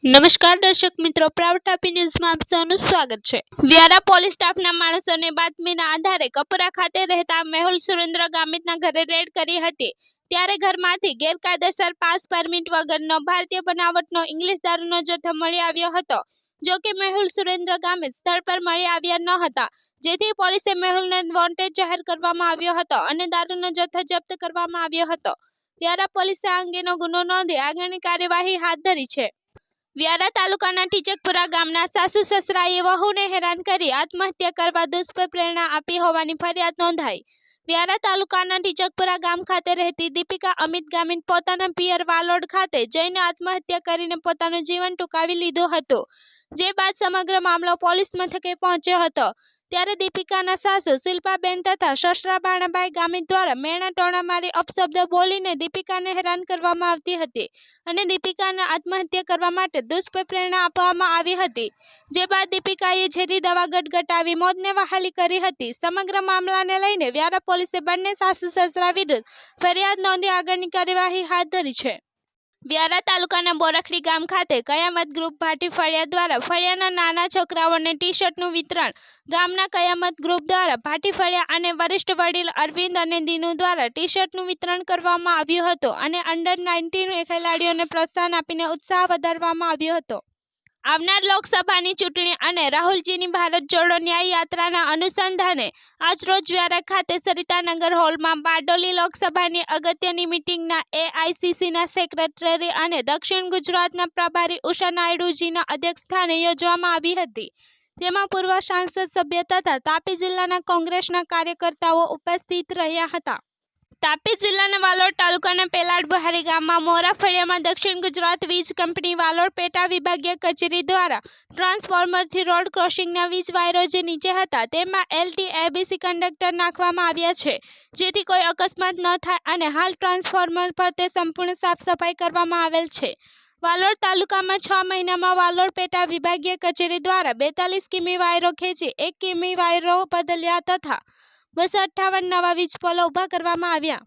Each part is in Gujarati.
નમસ્કાર દર્શક મિત્રો, પ્રાઉડ ટાપી ન્યૂઝમાં આપ સૌનું સ્વાગત છે. વ્યારા પોલીસ સ્ટાફના માણસોને બાતમીના આધારે કપુરા ખાતે રહેતા મેહુલ સુરેન્દ્ર ગામિતના ઘરે રેડ કરી હતી. ત્યારે ઘરમાંથી ગેરકાયદેસર પાસ પરમિટ વગરનો ભારતીય બનાવટનો ઇંગ્લિશ દારૂનો જથ્થો મળી આવ્યો હતો. જો કે મેહુલ સુરેન્દ્ર ગામિત સ્થળ પર મળી આવ્યા ન હતા, જેથી પોલીસે મેહુલને વોન્ટેડ જાહેર કરવામાં આવ્યો હતો અને દારૂનો જથ્થો જપ્ત કરવામાં આવ્યો હતો. વ્યારા પોલીસે આ અંગેનો ગુનો નોંધી આગળની કાર્યવાહી હાથ ધરી છે. વ્યારા તાલુકાના ટીચકપુરા ગામના સાસુ સસરાએ વહુને હેરાન કરી આત્મહત્યા કરવા દુષ્પ્રેરણા આપી હોવાની ફરિયાદ નોંધાઈ. વ્યારા તાલુકાના ટીચકપુરા ગામ ખાતે રહેતી દીપિકા અમિત ગામિત પોતાના પિયર વાલોડ ખાતે જઈને આત્મહત્યા કરીને પોતાનું જીવન ટૂંકાવી લીધું હતું. જે બાદ સમગ્ર મામલો પોલીસ મથકે પહોંચ્યો હતો. ત્યારે દીપિકાના સાસુ શિલ્પાબેન તથા સસરા બાણાભાઈ ગામિત દ્વારા મેણા ટોણા મારી અપશબ્દ બોલીને દીપિકાને હેરાન કરવામાં આવતી હતી અને દીપિકાને આત્મહત્યા કરવા માટે દુષ્પ્રેરણા આપવામાં આવી હતી. જે બાદ દીપિકાએ ઝેરી દવા ગટગટાવી મોતને વહાલી કરી હતી. સમગ્ર મામલાને લઈને વ્યારા પોલીસે બંને સાસુ સસરા વિરુદ્ધ ફરિયાદ નોંધી આગળની કાર્યવાહી હાથ ધરી છે. વ્યારા તાલુકાના બોરખડી ગામ ખાતે કયામત ગ્રુપ ભાટી ફળિયા દ્વારા ફળિયાના નાના છોકરાઓને ટી શર્ટનું વિતરણ. ગામના કયામત ગ્રુપ દ્વારા ભાટી ફળિયા અને વરિષ્ઠ વડીલ અરવિંદ અને દીનુ દ્વારા ટી શર્ટનું વિતરણ કરવામાં આવ્યું હતું અને અંડર 19 ખેલાડીઓને પ્રોત્સાહન આપીને ઉત્સાહ વધારવામાં આવ્યો હતો. આવનાર લોકસભાની ચૂંટણી અને રાહુલજીની ભારત જોડો ન્યાય યાત્રાના અનુસંધાને આજરોજ વ્યારા ખાતે સરિતાનગર હોલમાં બારડોલી લોકસભાની અગત્યની મિટિંગના એઆઈસીસીના સેક્રેટરી અને દક્ષિણ ગુજરાતના પ્રભારી ઉષા નાયડુજીના અધ્યક્ષસ્થાને યોજવામાં આવી હતી. જેમાં પૂર્વ સાંસદ સભ્ય તથા તાપી જિલ્લાના કોંગ્રેસના કાર્યકર્તાઓ ઉપસ્થિત રહ્યા હતા. તાપી જિલ્લાના વાલોડ તાલુકાના પેલાડ બહારી ગામમાં મોરા ફળિયામાં દક્ષિણ ગુજરાત વીજ કંપની વાલોડ પેટા વિભાગીય કચેરી દ્વારા ટ્રાન્સફોર્મરથી રોડ ક્રોસિંગના વીજ વાયરો જે નીચે હતા તેમાં એલટી-એબીસી કંડક્ટર નાખવામાં આવ્યા છે, જેથી કોઈ અકસ્માત ન થાય અને હાલ ટ્રાન્સફોર્મર પર તે સંપૂર્ણ સાફ સફાઈ કરવામાં આવેલ છે. વાલોડ તાલુકામાં 6 મહિનામાં વાલોડ પેટા વિભાગીય કચેરી દ્વારા 42 કિમી વાયરો ખેંચી 1 કિમી વાયરો બદલ્યા તથા 258 નવા વીજ પોલો ઊભા કરવામાં આવ્યા.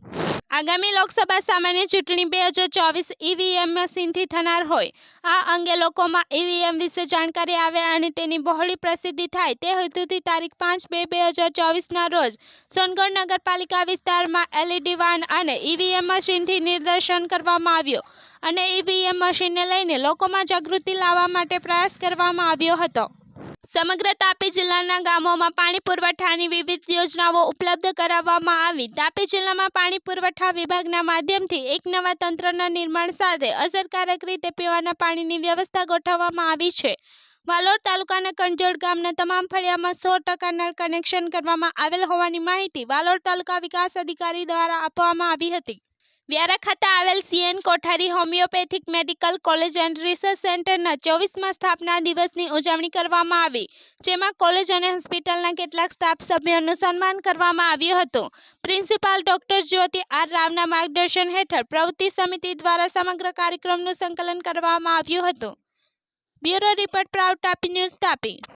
આગામી લોકસભા સામાન્ય ચૂંટણી 2024 ઈવીએમ મશીનથી થનાર હોય. આ અંગે લોકોમાં ઈવીએમ વિશે જાણકારી આવે અને તેની બહોળી પ્રસિદ્ધિ થાય તે હેતુથી તારીખ 5/2/2024ના રોજ સોનગઢ નગરપાલિકા વિસ્તારમાં એલઈડી વાન અને ઈવીએમ મશીનથી નિદર્શન કરવામાં આવ્યું અને ઈવીએમ મશીનને લઈને લોકોમાં જાગૃતિ લાવવા માટે પ્રયાસ કરવામાં આવ્યો હતો. સમગ્ર તાપી જિલ્લાના ગામોમાં પાણી પુરવઠાની વિવિધ યોજનાઓ ઉપલબ્ધ કરાવવામાં આવી. તાપી જિલ્લામાં પાણી પુરવઠા વિભાગના માધ્યમથી એક નવા તંત્રના નિર્માણ સાથે અસરકારક રીતે પીવાના પાણીની વ્યવસ્થા ગોઠવવામાં આવી છે. વાલોડ તાલુકાના કંજોડ ગામના તમામ ફળિયામાં 100% નળ કનેક્શન કરવામાં આવેલ હોવાની માહિતી વાલોડ તાલુકા વિકાસ અધિકારી દ્વારા આપવામાં આવી હતી. વ્યારા ખાતે આવેલ CN Kothari homeopathic medical college and research સેન્ટરના 24મા સ્થાપના દિવસની ઉજવણી કરવામાં આવી. જેમાં કોલેજ અને હોસ્પિટલના કેટલાક સ્ટાફ સભ્યોનું સન્માન કરવામાં આવ્યું હતું. પ્રિન્સિપાલ ડોક્ટર જ્યોતિ આર રાવના માર્ગદર્શન હેઠળ પ્રવૃત્તિ સમિતિ દ્વારા સમગ્ર કાર્યક્રમનું સંકલન કરવામાં આવ્યું હતું. Bureau report, proud Tapi news, Tapi.